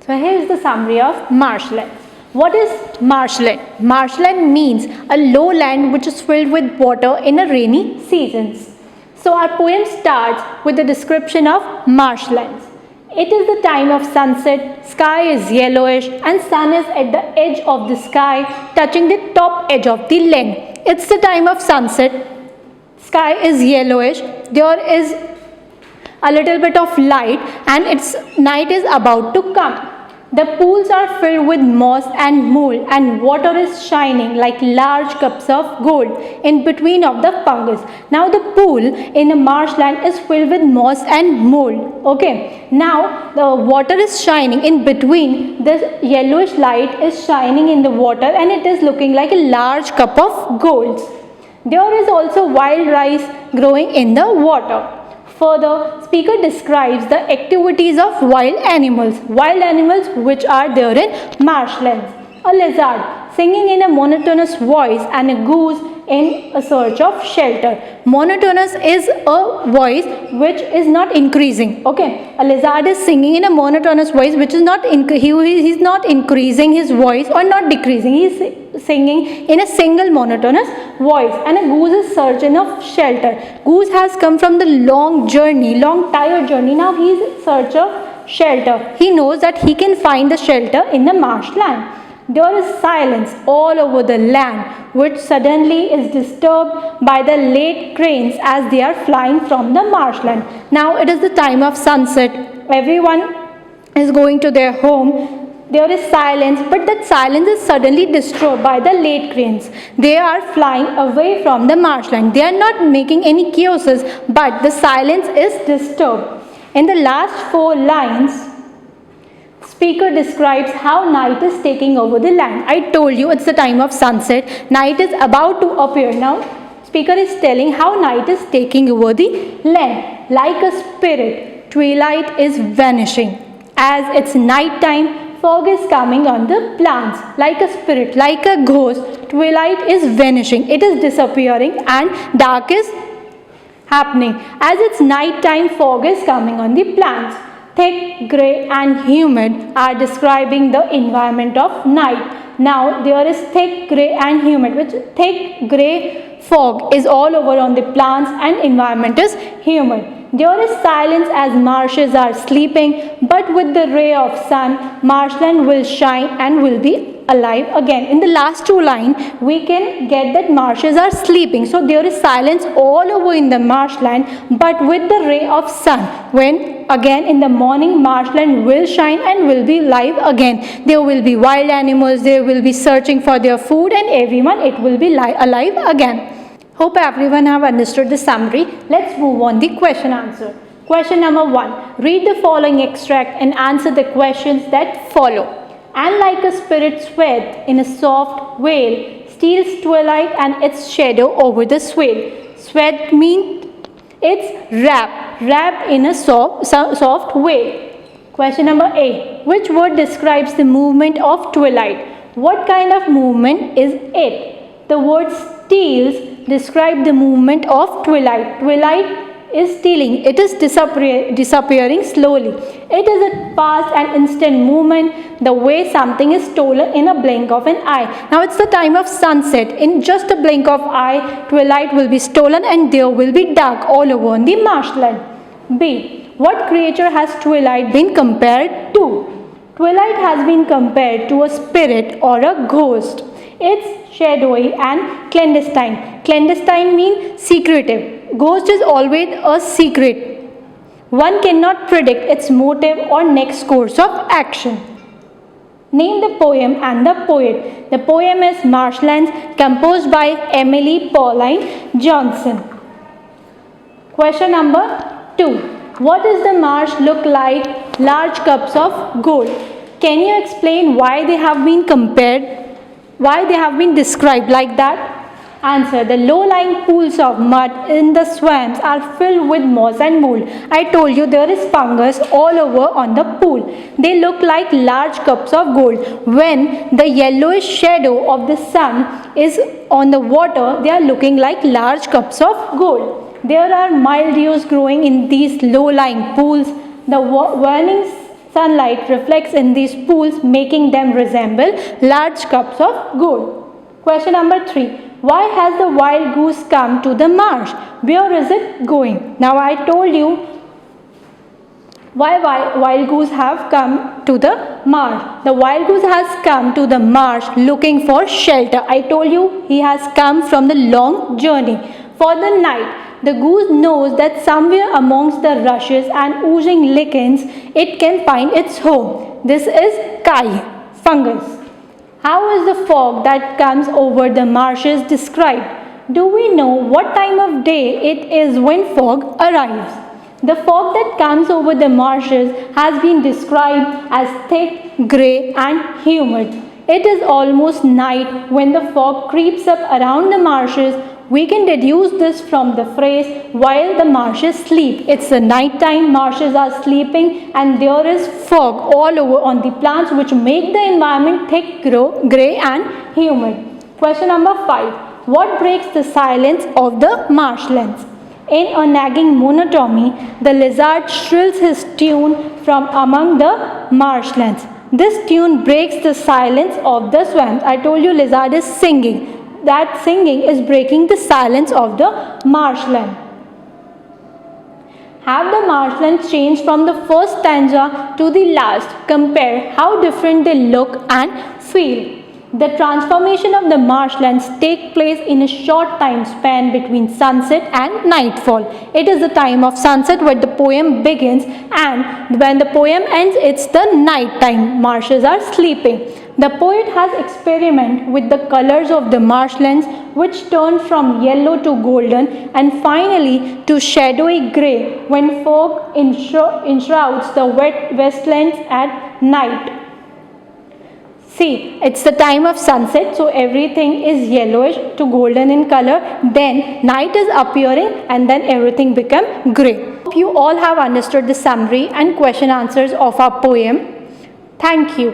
So here is the summary of marshland. What is marshland? Marshland means a lowland which is filled with water in a rainy seasons. So our poem starts with the description of marshlands. It is the time of sunset, sky is yellowish and sun is at the edge of the sky touching the top edge of the land. It's the time of sunset, sky is yellowish, there is a little bit of light and its night is about to come. The pools are filled with moss and mold and water is shining like large cups of gold in between of the fungus. Now the pool in a marshland is filled with moss and mold. Okay. Now the water is shining in between. The yellowish light is shining in the water and it is looking like a large cup of gold. There is also wild rice growing in the water. Further, speaker describes the activities of wild animals which are there in marshlands. A lizard singing in a monotonous voice and a goose in a search of shelter. Monotonous is a voice which is not increasing. Okay, a lizard is singing in a monotonous voice which is not he's not increasing his voice or not decreasing. He is singing in a single monotonous voice, and a goose is searching of shelter. Goose has come from the long tired journey. Now he is in search of shelter. He knows that he can find the shelter in the marshland. There is silence all over the land, which suddenly is disturbed by the late cranes as they are flying from the marshland. Now it is the time of sunset. Everyone is going to their home. There is silence, but that silence is suddenly disturbed by the late cranes. They are flying away from the marshland. They are not making any chaoses, but the silence is disturbed. In the last 4 lines, speaker describes how night is taking over the land. I told you it's the time of sunset. Night is about to appear. Now, speaker is telling how night is taking over the land. Like a spirit, twilight is vanishing. As it's night time, fog is coming on the plants. Like a spirit, like a ghost, twilight is vanishing. It is disappearing and dark is happening. As it's night time, fog is coming on the plants. Thick, grey and humid are describing the environment of night. Now there is thick, grey and humid, which thick, grey fog is all over on the plants and environment is humid. There is silence as marshes are sleeping, but with the ray of sun, marshland will shine and will be alive again. In the last 2 lines, we can get that marshes are sleeping. So there is silence all over in the marshland, but with the ray of sun, when again in the morning, marshland will shine and will be live again. There will be wild animals, they will be searching for their food, and everyone, it will be alive again. Hope everyone have understood the summary. Let's move on the question answer. Question number 1. Read the following extract and answer the questions that follow. And like a spirit swathed in a soft veil, steals twilight and its shadow over the swale. Swathed means it's wrapped in a soft veil. Question number A. Which word describes the movement of twilight? What kind of movement is it? The word steals describe the movement of twilight. Twilight is stealing. It is disappearing slowly. It is a fast and instant movement, the way something is stolen in a blink of an eye. Now it's the time of sunset. In just a blink of eye, twilight will be stolen and there will be dark all over on the marshland. B. What creature has twilight been compared to? Twilight has been compared to a spirit or a ghost. It's shadowy and clandestine. Clandestine means secretive. Ghost is always a secret. One cannot predict its motive or next course of action. Name the poem and the poet. The poem is Marshlands, composed by Emily Pauline Johnson. Question number 2. What does the marsh look like? Large cups of gold. Can you explain why they have been compared? Why they have been described like that? Answer. The low-lying pools of mud in the swamps are filled with moss and mold. I told you there is fungus all over on the pool. They look like large cups of gold. When the yellowish shadow of the sun is on the water, they are looking like large cups of gold. There are mildews growing in these low-lying pools. The warning sunlight reflects in these pools, making them resemble large cups of gold. Question number 3. Why has the wild goose come to the marsh? Where is it going? Now I told you why wild goose have come to the marsh. The wild goose has come to the marsh looking for shelter. I told you he has come from the long journey. For the night, the goose knows that somewhere amongst the rushes and oozing lichens it can find its home. This is kai, fungus. How is the fog that comes over the marshes described? Do we know what time of day it is when fog arrives? The fog that comes over the marshes has been described as thick, grey and humid. It is almost night when the fog creeps up around the marshes. We can deduce this from the phrase while the marshes sleep. It's the night time, marshes are sleeping and there is fog all over on the plants which make the environment thick, grey and humid. Question number 5. What breaks the silence of the marshlands? In a nagging monotony, the lizard shrills his tune from among the marshlands. This tune breaks the silence of the swamps. I told you lizard is singing. That singing is breaking the silence of the marshland. Have the marshlands changed from the first stanza to the last? Compare how different they look and feel. The transformation of the marshlands take place in a short time span between sunset and nightfall. It is the time of sunset where the poem begins, and when the poem ends, it's the night time. Marshes are sleeping. The poet has experimented with the colors of the marshlands, which turn from yellow to golden and finally to shadowy grey when fog enshrouds the wet wastelands at night. See, it's the time of sunset, so everything is yellowish to golden in color. Then night is appearing and then everything becomes grey. Hope you all have understood the summary and question answers of our poem. Thank you.